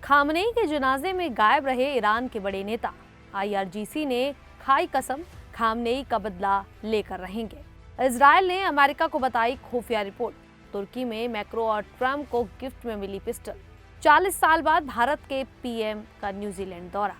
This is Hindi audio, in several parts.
खामनेई के जनाजे में गायब रहे ईरान के बड़े नेता। IRGC ने खाई कसम, खामनेई का बदला लेकर रहेंगे। इजराइल ने अमेरिका को बताई खुफिया रिपोर्ट। तुर्की में मैक्रो और ट्रंप को गिफ्ट में मिली पिस्टल। 40 साल बाद भारत के PM का न्यूजीलैंड दौरा।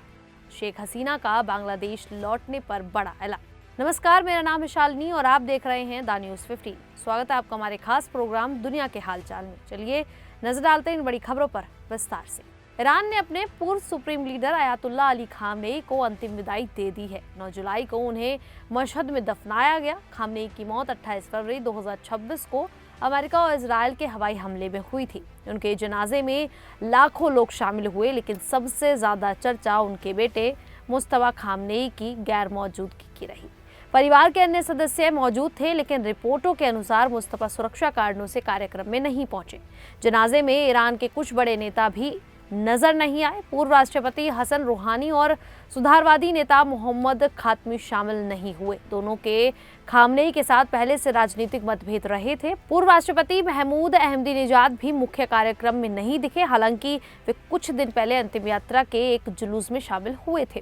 शेख हसीना का बांग्लादेश लौटने पर बड़ा ऐलान। नमस्कार, मेरा नाम है शालिनी और आप देख रहे हैं द न्यूज़ 15। स्वागत है आपका हमारे खास प्रोग्राम दुनिया के हालचाल में। चलिए नजर डालते हैं इन बड़ी खबरों पर विस्तार से। ईरान ने अपने पूर्व supreme leader Ayatollah Ali Khamenei को अंतिम विदाई दे दी है। 9 जुलाई को उन्हें मशहद में दफनाया गया। खामनेई की मौत 28 फरवरी 2026 को अमेरिका और इजराइल के हवाई हमले में हुई थी। उनके जनाजे में लाखों लोग शामिल हुए, लेकिन सबसे ज्यादा चर्चा उनके बेटे मुस्तफा खामनेई की गैर मौजूदगी की रही। परिवार के अन्य सदस्य मौजूद थे, लेकिन रिपोर्टों के अनुसार मुस्तफा सुरक्षा कारणों से कार्यक्रम में नहीं पहुंचे। जनाजे में ईरान के कुछ बड़े नेता भी नजर नहीं आए। पूर्व राष्ट्रपति हसन रूहानी और सुधारवादी नेता मोहम्मद खातमी शामिल नहीं हुए। दोनों के खामनेई के साथ पहले से राजनीतिक मतभेद रहे थे। पूर्व राष्ट्रपति महमूद अहमदीनेजाद भी मुख्य कार्यक्रम में नहीं दिखे, हालांकि वे कुछ दिन पहले अंतिम यात्रा के एक जुलूस में शामिल हुए थे।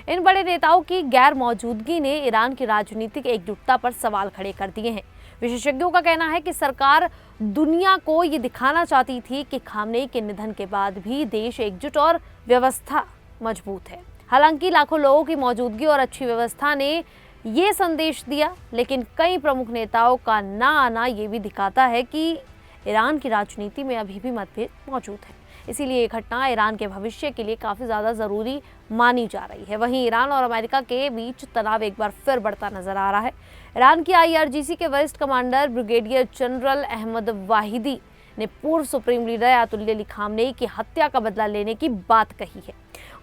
इन बड़े नेताओं की गैर मौजूदगी ने ईरान की राजनीतिक एकजुटता पर सवाल खड़े कर दिए हैं। विशेषज्ञों का कहना है कि सरकार दुनिया को ये दिखाना चाहती थी कि खामनेई के निधन के बाद भी देश एकजुट और व्यवस्था मजबूत है। हालांकि लाखों लोगों की मौजूदगी और अच्छी व्यवस्था ने ये संदेश दिया, लेकिन कई प्रमुख नेताओं का ना आना ये भी दिखाता है कि ईरान की राजनीति में अभी भी मतभेद मौजूद है। इसीलिए ये घटना ईरान के भविष्य के लिए काफ़ी ज़्यादा ज़रूरी मानी जा रही है। वहीं ईरान और अमेरिका के बीच तनाव एक बार फिर बढ़ता नजर आ रहा है। ईरान की IRGC के वरिष्ठ commander brigadier general Ahmad Vahidi ने पूर्व supreme leader Ayatollah Ali Khamenei की हत्या का बदला लेने की बात कही है।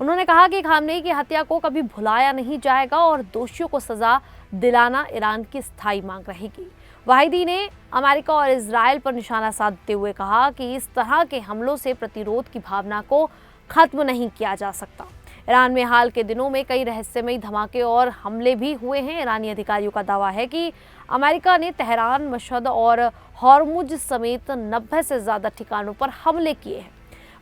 उन्होंने कहा कि खामनेई की हत्या को कभी भुलाया नहीं जाएगा और दोषियों को सजा दिलाना ईरान की स्थायी मांग रहेगी। वाहिदी ने अमेरिका और इजराइल पर निशाना साधते हुए कहा कि इस तरह के हमलों से प्रतिरोध की भावना को खत्म नहीं किया जा सकता। ईरान में हाल के दिनों में कई रहस्यमयी धमाके और हमले भी हुए हैं। ईरानी अधिकारियों का दावा है कि अमेरिका ने तेहरान, मशहद और हॉर्मुज समेत 90 से ज़्यादा ठिकानों पर हमले किए हैं।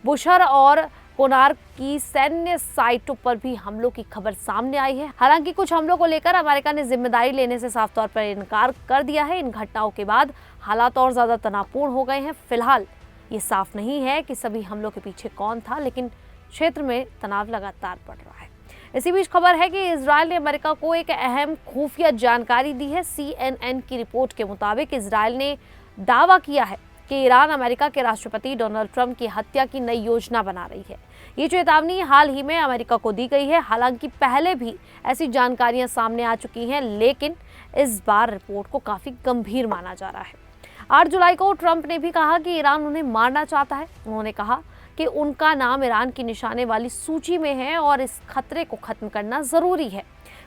बुशर और कोनार्क की सैन्य साइटों पर भी हमलों की खबर सामने आई है। हालांकि कुछ हमलों को लेकर अमेरिका ने जिम्मेदारी लेने से साफ तौर पर इनकार कर दिया है। इन घटनाओं के बाद हालात और ज़्यादा तनावपूर्ण हो गए हैं। फिलहाल ये साफ नहीं है कि सभी हमलों के पीछे कौन था, लेकिन क्षेत्र में तनाव लगातार बढ़ रहा है। इसी बीच खबर है कि इजराइल ने अमेरिका को एक अहम खुफिया जानकारी दी है। CNN की रिपोर्ट के मुताबिक इजराइल ने दावा किया है कि ईरान अमेरिका के राष्ट्रपति डोनाल्ड ट्रंप की हत्या की नई योजना बना रही है। ये चेतावनी हाल ही में अमेरिका को दी गई है। हालांकि पहले भी ऐसी जानकारियां सामने आ चुकी हैं, लेकिन इस बार रिपोर्ट को काफी गंभीर माना जा रहा है। 8 जुलाई को ट्रंप ने भी कहा कि ईरान उन्हें मारना चाहता है। उन्होंने कहा कि उनका नाम ईरान की निशाने वाली सूची में है और इस खतरे को खत्म करना जरूरी है।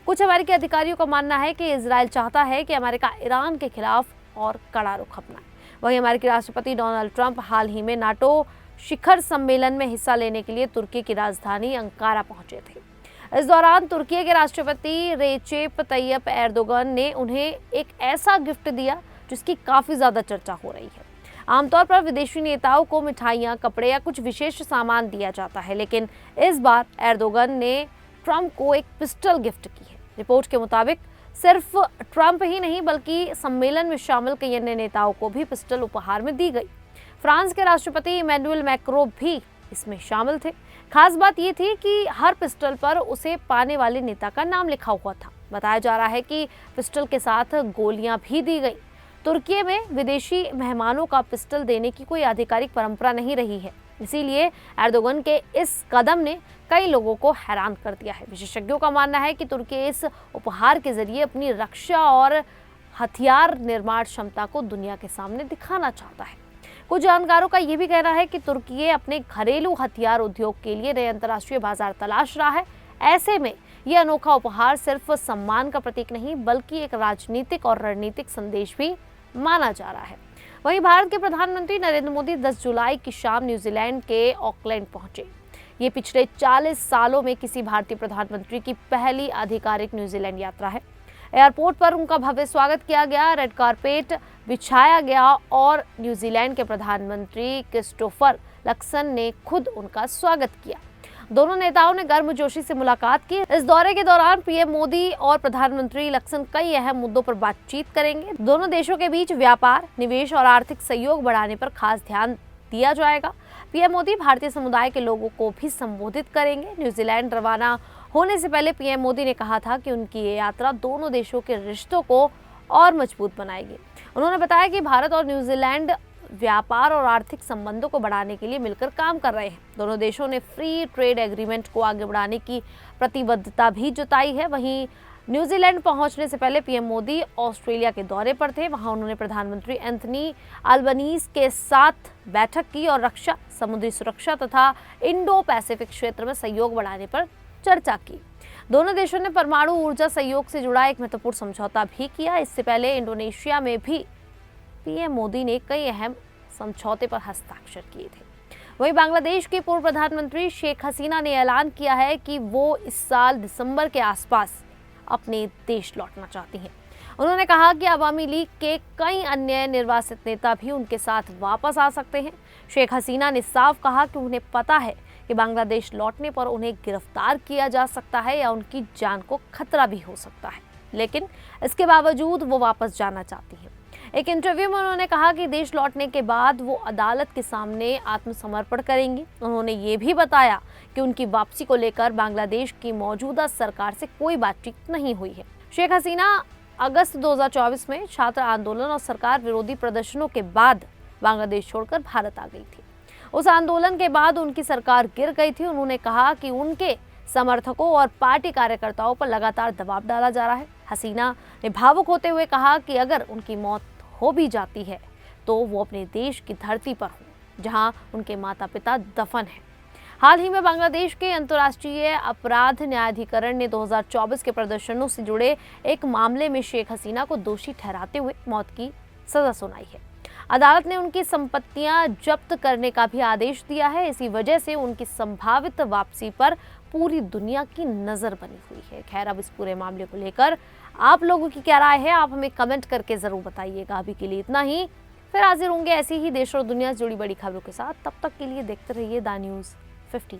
कुछ अमेरिकी अधिकारियों का मानना है कि इजराइल चाहता है कि अमेरिका ईरान के खिलाफ और कड़ा रुख अपनाए। वहीं अमेरिकी राष्ट्रपति डोनाल्ड ट्रंप हाल ही में नाटो शिखर सम्मेलन में हिस्सा लेने के लिए तुर्की की राजधानी अंकारा पहुंचे थे। इस दौरान तुर्की के राष्ट्रपति रेचेप तैयप एर्दोगन ने उन्हें एक ऐसा गिफ्ट दिया जिसकी काफी ज्यादा चर्चा हो रही है। आमतौर पर विदेशी नेताओं को मिठाइयाँ, कपड़े या कुछ विशेष सामान दिया जाता है, लेकिन इस बार एर्दोगन ने ट्रंप को एक पिस्टल गिफ्ट की है। रिपोर्ट के मुताबिक सिर्फ ट्रंप ही नहीं बल्कि सम्मेलन में शामिल कई अन्य नेताओं को भी पिस्टल उपहार में दी गई। फ्रांस के राष्ट्रपति इमैनुअल मैक्रों भी इसमें शामिल थे। खास बात ये थी कि हर पिस्टल पर उसे पाने वाले नेता का नाम लिखा हुआ था। बताया जा रहा है कि पिस्टल के साथ गोलियां भी दी गई। तुर्की में विदेशी मेहमानों का पिस्टल देने की कोई आधिकारिक परंपरा नहीं रही है, इसीलिए एर्दोगन के इस कदम ने कई लोगों को हैरान कर दिया है। विशेषज्ञों का मानना है कि तुर्की इस उपहार के जरिए अपनी रक्षा और हथियार निर्माण क्षमता को दुनिया के सामने दिखाना चाहता है। कुछ जानकारों का यह भी कहना है कि तुर्की अपने घरेलू हथियार उद्योग के लिए नए अंतर्राष्ट्रीय बाजार तलाश रहा है। ऐसे में यह अनोखा उपहार सिर्फ सम्मान का प्रतीक नहीं बल्कि एक राजनीतिक और रणनीतिक संदेश भी माना जा रहा है। वहीं भारत के प्रधानमंत्री नरेंद्र मोदी 10 जुलाई की शाम न्यूजीलैंड के ऑकलैंड पहुंचे। ये पिछले 40 सालों में किसी भारतीय प्रधानमंत्री की पहली आधिकारिक न्यूजीलैंड यात्रा है। एयरपोर्ट पर उनका भव्य स्वागत किया गया, रेड कारपेट बिछाया गया और न्यूजीलैंड के प्रधानमंत्री क्रिस्टोफर लक्सन ने खुद उनका स्वागत किया। दोनों नेताओं ने गर्मजोशी से मुलाकात की। इस दौरे के दौरान पीएम मोदी और प्रधानमंत्री लक्सन कई अहम मुद्दों पर बातचीत करेंगे। दोनों देशों के बीच व्यापार, निवेश और आर्थिक सहयोग बढ़ाने पर खास ध्यान दिया जाएगा। पीएम मोदी भारतीय समुदाय के लोगों को भी संबोधित करेंगे। न्यूजीलैंड रवाना होने से पहले पीएम मोदी ने कहा था कि उनकी ये यात्रा दोनों देशों के रिश्तों को और मजबूत बनाएगी। उन्होंने बताया कि भारत और न्यूजीलैंड व्यापार और आर्थिक संबंधों को बढ़ाने के लिए मिलकर काम कर रहे हैं। दोनों देशों ने फ्री ट्रेड एग्रीमेंट को आगे बढ़ाने की प्रतिबद्धता भी जताई है। वहीं न्यूजीलैंड पहुंचने से पहले पीएम मोदी ऑस्ट्रेलिया के दौरे पर थे। वहां उन्होंने प्रधानमंत्री एंथनी अल्बनीज के साथ बैठक की और रक्षा, समुद्री सुरक्षा तथा इंडो पैसिफिक क्षेत्र में सहयोग बढ़ाने पर चर्चा की। दोनों देशों ने परमाणु ऊर्जा सहयोग से जुड़ा एक महत्वपूर्ण समझौता भी किया। इससे पहले इंडोनेशिया में भी पीएम मोदी ने कई अहम समझौते पर हस्ताक्षर किए थे। वहीं बांग्लादेश की पूर्व प्रधानमंत्री शेख हसीना ने ऐलान किया है कि वो इस साल दिसंबर के आसपास अपने देश लौटना चाहती हैं। उन्होंने कहा कि अवामी लीग के कई अन्य निर्वासित नेता भी उनके साथ वापस आ सकते हैं। शेख हसीना ने साफ कहा कि उन्हें पता है कि बांग्लादेश लौटने पर उन्हें गिरफ्तार किया जा सकता है या उनकी जान को खतरा भी हो सकता है, लेकिन इसके बावजूद वो वापस जाना चाहती हैं। एक इंटरव्यू में उन्होंने कहा कि देश लौटने के बाद वो अदालत के सामने आत्मसमर्पण करेंगी। उन्होंने ये भी बताया कि उनकी वापसी को लेकर बांग्लादेश की मौजूदा सरकार से कोई बातचीत नहीं हुई है। शेख हसीना अगस्त 2024 में छात्र आंदोलन और सरकार विरोधी प्रदर्शनों के बाद बांग्लादेश छोड़कर भारत आ गई थी। उस आंदोलन के बाद उनकी सरकार गिर गई थी। उन्होंने कहा कि उनके समर्थकों और पार्टी कार्यकर्ताओं पर लगातार दबाव डाला जा रहा है। हसीना ने भावुक होते हुए कहा कि अगर उनकी मौत हो भी जाती है तो वो अपने देश की धरती पर हो जहां उनके माता पिता दफन हैं। हाल ही में बांग्लादेश के अंतर्राष्ट्रीय अपराध न्यायाधिकरण ने 2024 के प्रदर्शनों से जुड़े एक मामले में शेख हसीना को दोषी ठहराते हुए मौत की सजा सुनाई है। अदालत ने उनकी संपत्तियां जब्त करने का भी आदेश दिया है। इसी वजह से उनकी संभावित वापसी पर पूरी दुनिया की नजर बनी हुई है। खैर, अब इस पूरे मामले को लेकर आप लोगों की क्या राय है, आप हमें कमेंट करके जरूर बताइएगा। अभी के लिए इतना ही, फिर हाजिर होंगे ऐसी ही देश और दुनिया से जुड़ी बड़ी खबरों के साथ। तब तक के लिए देखते रहिए द न्यूज़ 15।